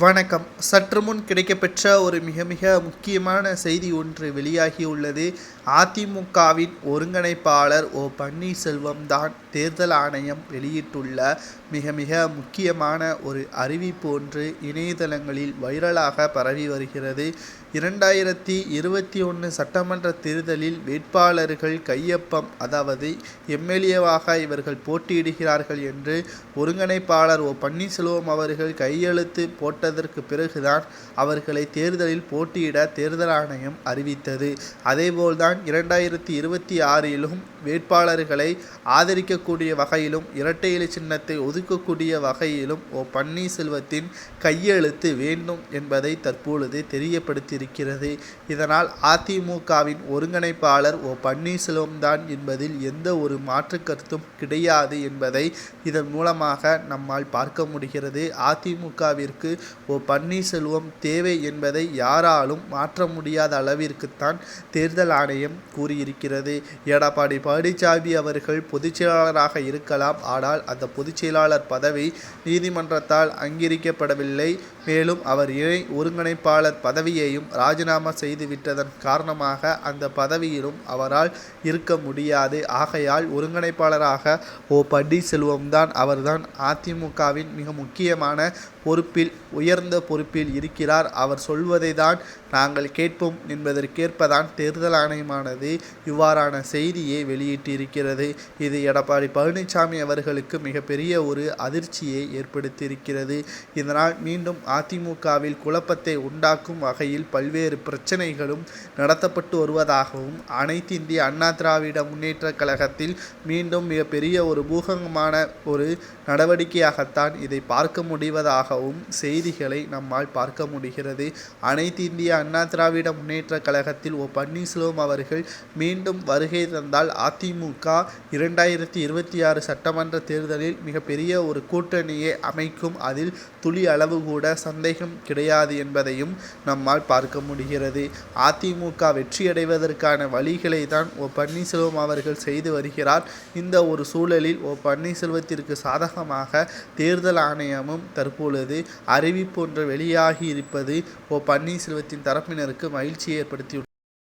வணக்கம். சற்று முன் கிடைக்கப்பெற்ற ஒரு மிக மிக முக்கியமான செய்தி ஒன்று வெளியாகியுள்ளது. அதிமுகவின் ஒருங்கிணைப்பாளர் பன்னீர்செல்வம் தான் தேர்தல் ஆணையம் வெளியிட்டுள்ள மிக மிக முக்கியமான ஒரு அறிவிப்பு ஒன்று இணையதளங்களில் வைரலாக பரவி வருகிறது. 2021 சட்டமன்ற தேர்தலில் வேட்பாளர்கள் கையொப்பம், அதாவது எம்எல்ஏவாக இவர்கள் போட்டியிடுகிறார்கள் என்று ஒருங்கிணைப்பாளர் பன்னீர்செல்வம் அவர்கள் கையெழுத்து போட்டதற்கு பிறகுதான் அவர்களை தேர்தலில் போட்டியிட தேர்தல் ஆணையம் அறிவித்தது. அதேபோல்தான் 2026லும் வேட்பாளர்களை ஆதரிக்கக்கூடிய வகையிலும் இரட்டை இலை சின்னத்தை ஒதுக்கக்கூடிய வகையிலும் பன்னீர்செல்வத்தின் கையெழுத்து வேண்டும் என்பதை தற்பொழுது தெரியப்படுத்தியிருக்கிறது. இதனால் அதிமுகவின் ஒருங்கிணைப்பாளர் பன்னீர்செல்வம் தான் என்பதில் எந்த ஒரு மாற்று கருத்தும் கிடையாது என்பதை இதன் மூலமாக நம்மால் பார்க்க முடிகிறது. அதிமுகவிற்கு பன்னீர்செல்வம் தேவை என்பதை யாராலும் மாற்ற முடியாத அளவிற்குத்தான் தேர்தல் ஆணையம் கூறியிருக்கிறது. எடப்பாடி பழனிசாமி அவர்கள் பொதுச்செயலாளராக இருக்கலாம், ஆனால் அந்த பொதுச்செயலாளர் பதவி நீதிமன்றத்தால் அங்கீகரிக்கப்படவில்லை. மேலும் அவர் இணை ஒருங்கிணைப்பாளர் பதவியையும் ராஜினாமா செய்துவிட்டதன் காரணமாக அந்த பதவியிலும் அவரால் இருக்க முடியாது. ஆகையால் ஒருங்கிணைப்பாளராக பன்னீர்செல்வம் தான் அவர்தான் அதிமுகவின் மிக முக்கியமான பொறுப்பில், உயர்ந்த பொறுப்பில் இருக்கிறார். அவர் சொல்வதை தான் நாங்கள் கேட்போம் என்பதற்கேற்பதான் தேர்தல் ஆணையமானது இவ்வாறான செய்தியை வெளியிட்டிருக்கிறது. இது எடப்பாடி பழனிசாமி அவர்களுக்கு மிகப்பெரிய ஒரு அதிர்ச்சியை ஏற்படுத்தியிருக்கிறது. இதனால் மீண்டும் அதிமுகவில் குழப்பத்தை உண்டாக்கும் வகையில் பல்வேறு பிரச்சனைகளும் நடத்தப்பட்டு வருவதாகவும், அனைத்து இந்திய அண்ணா திராவிட முன்னேற்ற கழகத்தில் மீண்டும் மிகப்பெரிய ஒரு பூகம்பமான ஒரு நடவடிக்கையாகத்தான் இதை பார்க்க முடிவதாகவும் செய்திகளை நம்மால் பார்க்க முடிகிறது. அனைத்து இந்திய அண்ணா திராவிட முன்னேற்ற கழகத்தில் பன்னீர்செல்வம் அவர்கள் மீண்டும் வருகை தந்தால் அதிமுக 2026 சட்டமன்ற தேர்தலில் மிகப்பெரிய ஒரு கூட்டணியை அமைக்கும். அதில் துளி அளவு கூட சந்தேகம் கிடையாது என்பதையும் நம்மால் பார்க்க முடிகிறது. அதிமுக வெற்றியடைவதற்கான வழிகளை தான் பன்னீர்செல்வம் அவர்கள் செய்து வருகிறார். இந்த ஒரு சூழலில் பன்னீர்செல்வத்திற்கு சாதகமாக தேர்தல் ஆணையமும் தற்பொழுது அறிவிப்பு ஒன்று வெளியாகி இருப்பது பன்னீர்செல்வத்தின் தரப்பினருக்கு மகிழ்ச்சியை ஏற்படுத்தியுள்ளது.